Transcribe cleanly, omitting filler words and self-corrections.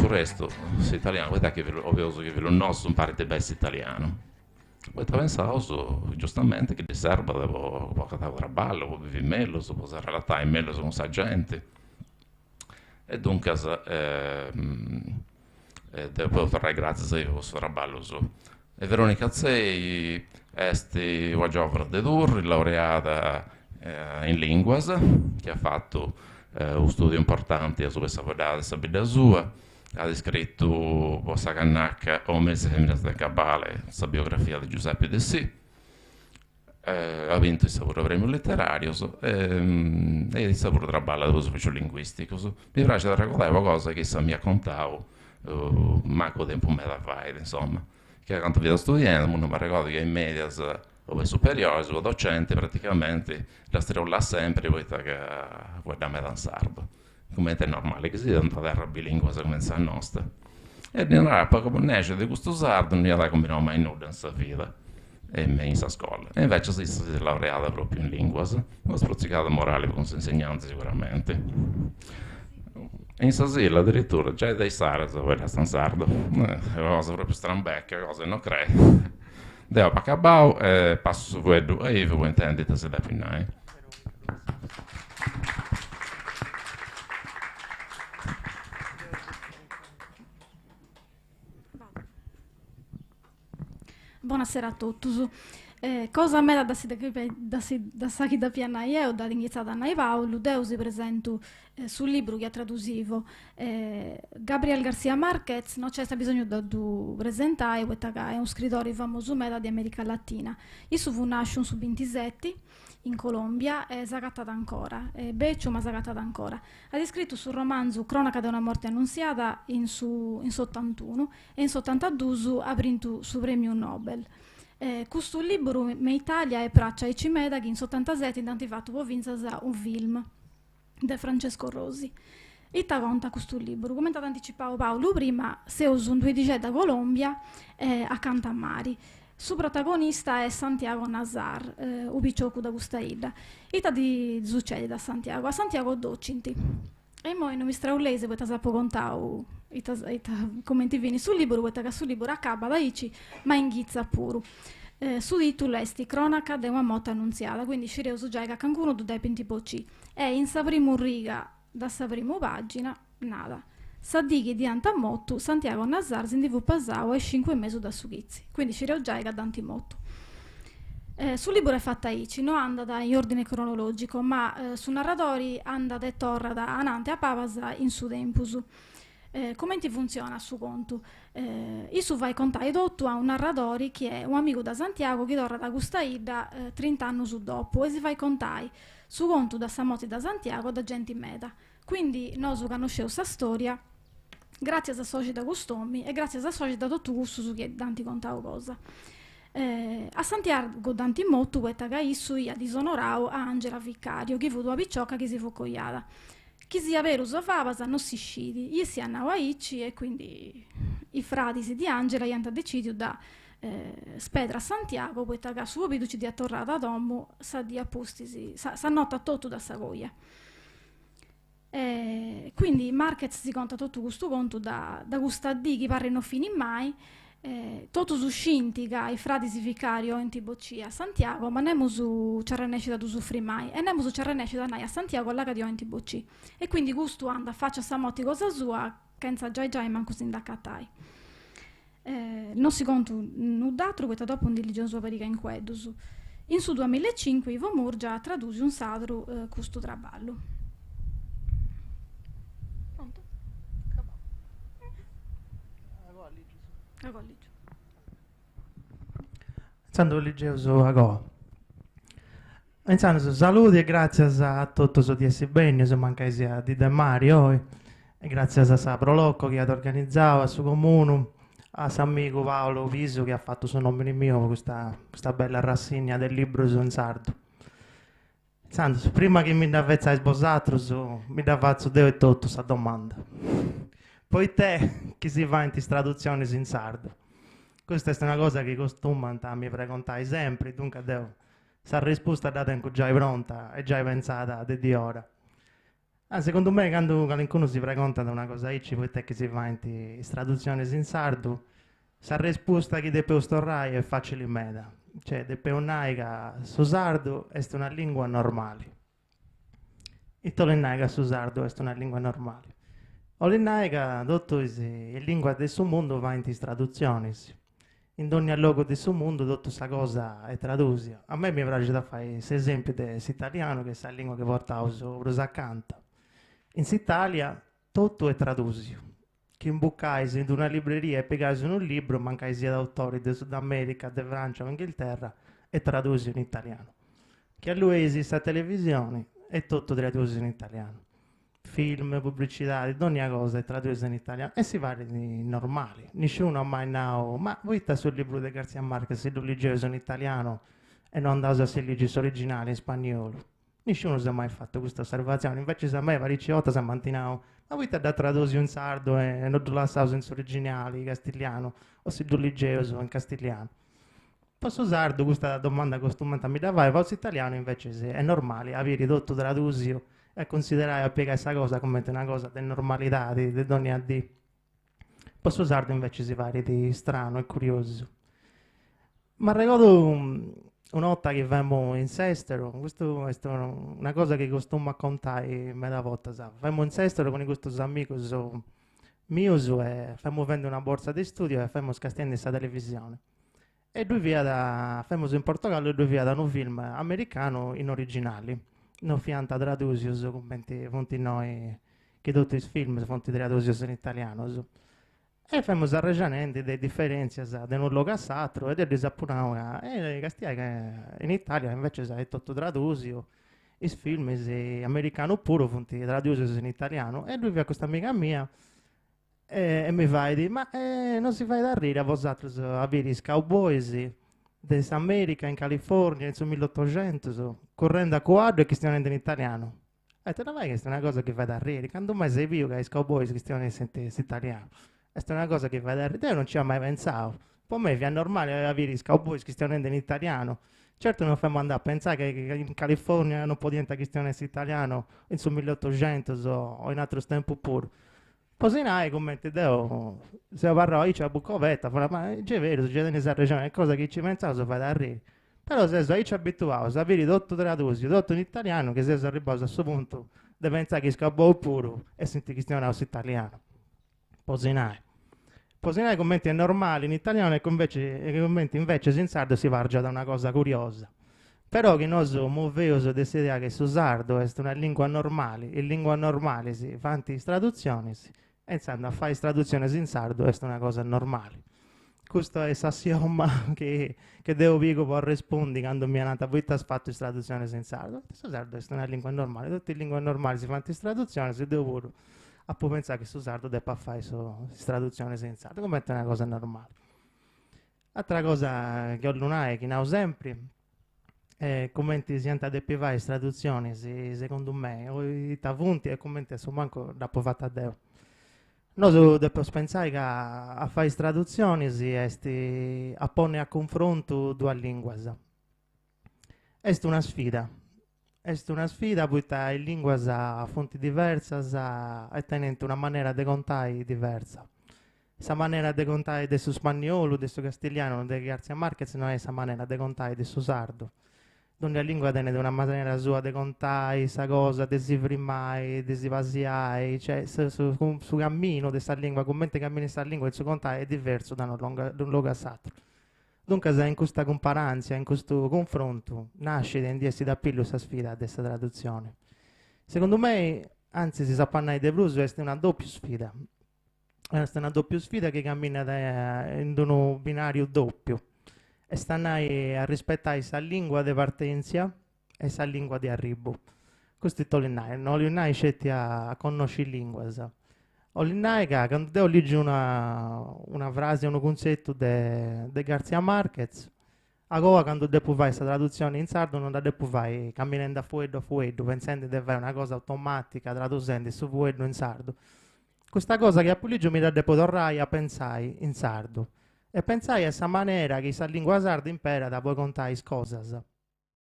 resto, se italiano, guarda che ovvio che ve lo nostro un parte best italiano. Poi pensavo, giustamente, che di serba devo portare a ballo, vivi meglio, so posare la time meglio con sa gente. E dunque, devo fare grazie a questo raballo. E Veronica Zei è una giovane de Dur, laureata in linguas, che ha fatto un studio importante su questa vita sua, ha scritto questa cannacca Omes e Femmine del Cabale, la biografia di Giuseppe De Sì, ha vinto il Savuro Premio Letterario e il Savuro Traballa dello Sociolinguistico. Mi piace raccontare una cosa che mi ha contato manco tempo me la fai, insomma, che quando vedo studiando, non mi ricordo che in media o superiore, o docente, praticamente la strilла sempre, poi che guardiamo da sardo. Come è normale che sia una terra bilingue come la nostra. E di una poco nasce di questo sardo, non gli ha combinato mai nulla in sua vita. E me in sa scuola. E invece si è laureata proprio in linguas, una sprozzicata morale per un insegnante sicuramente. E in Sasilla addirittura, già dai Saras, quella sta in sardo. È una cosa proprio strambecca, cosa non credo. Devo pa acabau e passo su voi due e vi intendete se da finai. Buonasera a tutti. Cosa me da sacchi da piana io, da iniziata a Paolo, devo si presento sul libro che ha traducivo Gabriel García Márquez, non c'è bisogno di presentare, questo è un scrittore famoso di America Latina. Io fu nasciuto su 27 in Colombia e sagattata ancora, beccio ma sagattata ancora. Ha scritto sul romanzo Cronaca di una morte annunziata in 81 e in 82 ha vinto su premio Nobel. Questo libro in Italia è Praccia e Cimeda che in 77 intanto fatto vinsa un film di Francesco Rosi. E ti conta questo libro, come ti anticipavo Paolo prima, se uso un 2 da Colombia a Cantamari. Suo protagonista è Santiago Nazar, un piccioco da questa isla. E ti succede da Santiago? A Santiago docinti. E poi non mi straulese, perché ti sapevo contare come ti vieni sul libro, perché sul libro accaba da Ici, ma in ghizza pure. Su titolo è Cronaca di una morte annunziata, quindi ci su già che cancuno tu dai pinti pocci. E in sa prima riga, da sa prima pagina, nada. Sa di che di antamotto Santiago Nazar si indivu pasao e 5 mesi da sughizzi, quindi ci già che d'antimotto. Sul libro è fatta Ici, non anda in ordine cronologico, ma su narratori anda e torna da Anante a Pavasa in su tempus. Come ti funziona su conto? Io vai a contare tutto a un narratore che è un amico da Santiago che torna da Gustaida 30 anni su dopo e si va a contare su conto da Samoti da Santiago da gente in meta. Quindi noi conosciamo questa storia grazie a società costomi e grazie a società tutto gusto su che danti contavo cosa. A Santiago danti molto questa che issu ia disonorao a Angela Vicario che fu una picciocca che si fu cogliata. Chi sia vero usava non si scidi, io si andava a Icci e quindi i frati di Angela gli hanno deciso da spedra a Santiago, poi che suo piduci di attorrata ad Omo, sa di appostisi, sa nota tutto da Sagoia. Quindi Marquez si conta tutto questo conto da questa di che pare non finì mai, tutto su scintiga i frati si vicario in Tiboccia a Santiago, ma nemmeno su Ciarranesce da soffrire mai, e nemmeno su Ciarranesce da nai a Santiago alla cadio in Tiboccia. E quindi questo anda faccia samotti cosa sua, che non già manco si indaccatai. Non si conta null'altro, questo dopo un diligioso perica in quedus. In su 2005 Ivo Murgia ha tradotto un sadro questo traballo. Pronto? Agora. Santo religioso agora. Insomma, saluti e grazie a tutti di essere bene, se mancasi a di Mario e grazie a Sapro Locco che ha organizzato, a suo comune, a suo amico Paolo Viso che ha fatto suo nome mio questa bella rassegna del libro su un sardo. Santo, prima che mi avvezza sposato, mi da faccio Dio e tutto questa domanda. Poi te, che si fa in traduzioni in sardo? Questa è una cosa che costuma mi preguntai sempre, dunque devo. Se la risposta data in cui già è pronta e già è pensata di ora. Secondo me, quando qualcuno si pregunta di una cosa ci poi te che si fa in traduzione in sardo, sa risposta che deve storrai è facile in meda. Cioè, deve un'aiga su sardo è una lingua normale. E tu l'inaiga su sardo è una lingua normale. O l'inaiga, dotto è lingua del suo mondo va in traduzioni. In ogni luogo del suo mondo, dotto questa cosa è tradusia. A me mi piace da fare questo esempio dell'italiano, che è la lingua che porta a uso accanto. In Italia tutto è tradusio. Chi imbuccai in una libreria e piegasi un libro, mancai sia d'autori di Sud America, di Francia o Inghilterra, è tradusio in italiano. Che a lui esiste la televisione, è tutto tradusio in italiano. Film, pubblicità, di ogni cosa è tradusio in italiano e si parla di normali. Nessuno ha mai detto, ma voi sta sul libro di Garcia Marquez, se lo leggevo in italiano e non andavo a se leggi originale in spagnolo. Nessuno si è mai fatto questa osservazione, invece se a me varici volte si mantinavo, ma voi da tradurre in sardo e non lo lasciavo in originale, in castigliano, o se lo leggevo in castigliano. Posso sardo questa domanda costumante mi dava, e italiano invece è normale, avere ridotto tradusio e considerare a piegare questa cosa come una cosa di normalità, di ogni AD. Posso sardo invece si pare di strano e curioso. Ma ricordo una volta che avevamo in Sestero, questo è una cosa che costumo raccontare mezza volta, sa. Avevamo in Sestero con questi amici miei e stiamo avendo una borsa di studio e stiamo scastiando questa televisione. E lui via da, stiamo in Portogallo e lui via da un film americano in originali, non fianta traduzios come fonti noi, che tutti i film sono traduzios in italiano. E stiamo arrangiando delle differenze da un luogo all'altro ed è disappunto e che in Italia invece è tutto tradusio i film americani pure sono tradusi in italiano e lui via questa amica mia e mi fa dire ma non si fa da ridere a vosaltros avere i cowboys dell'America in California nel 1800 correndo a quadro e che stiano in italiano e te la vai che è una cosa che fa da ridere quando mai sei vivo che i cowboys che stiano in italiano. Questa è una cosa che va da ridere, non ci ho mai pensato. Per me è normale avere i cowboys che stiano in italiano. Certo non facciamo andare a pensare che in California non può diventare cristiano in italiano in 1800 o in altro tempo pure. Così noi commenti, se parlo io c'è la bucovetta, ma è vero, succede in questa regione, è cosa che ci pensavo, si fa da ridere. Però se io ci abituavo a avere tutto tradotto, tutto in italiano, che se sono arrivato a questo punto, devo pensare che scappo pure e senti cristiano in italiano. Posinare. Posinare commenti è normale in italiano e commenti invece in sardo si parla da una cosa curiosa. Però che noi muovevo desiderio che su sardo è una lingua normale, e lingua normale si fa traduzioni, e insomma a fare traduzioni in sardo è una cosa normale. Questo è l'assioma che devo dire per rispondere quando mi hanno detto voi hai fatto traduzioni in sardo. Su sardo è una lingua normale, tutte le lingue normali si fanno traduzioni, si devo pure a può pensare che su sardo debba fare traduzione senza sardo, come è una cosa normale. Altra cosa che ho lunare, che non ho sempre, è commenti si hanno da fare traduzioni, secondo me, o i tapunti e commenti sono manco dopo fatta a Dio. Noi dobbiamo pensare che a fare traduzioni si è a porre a confronto due lingue. È una sfida. È una sfida perché le lingue hanno fonti diverse e tenendo una maniera di contare diversa. Questa maniera di contare del spagnolo, del castigliano, del Garcia Marquez non è questa maniera di contare del sardo. Ogni lingua tiene una maniera sua di contare, questa cosa, di si primare, di si vasiare, cioè su cammino di questa lingua, come cammina questa lingua, il suo contare è diverso da un luogo all'altro. Dunque, se in questa comparanza, in questo confronto, nasce in diessi da più questa sfida, questa traduzione. Secondo me, anzi, si sa parlare di blues, è una doppia sfida. È una doppia sfida che cammina in un binario doppio. E stanno a rispettare questa lingua di partenza e questa lingua di arrivo. Questo è tutto l'inai. Non l'inai scetti a conoscere lingue. Olinaica, quando devo leggere una frase, un concetto di Garcia Marquez, agora quando devo fare questa traduzione in sardo non la devo fare camminando a fuoco, pensando di fare una cosa automatica, traducendo su fuoco in sardo. Questa cosa che a Puligio mi la devo tornare a pensare in sardo. E pensare a questa maniera che questa lingua sarda impara da poi contare le cose.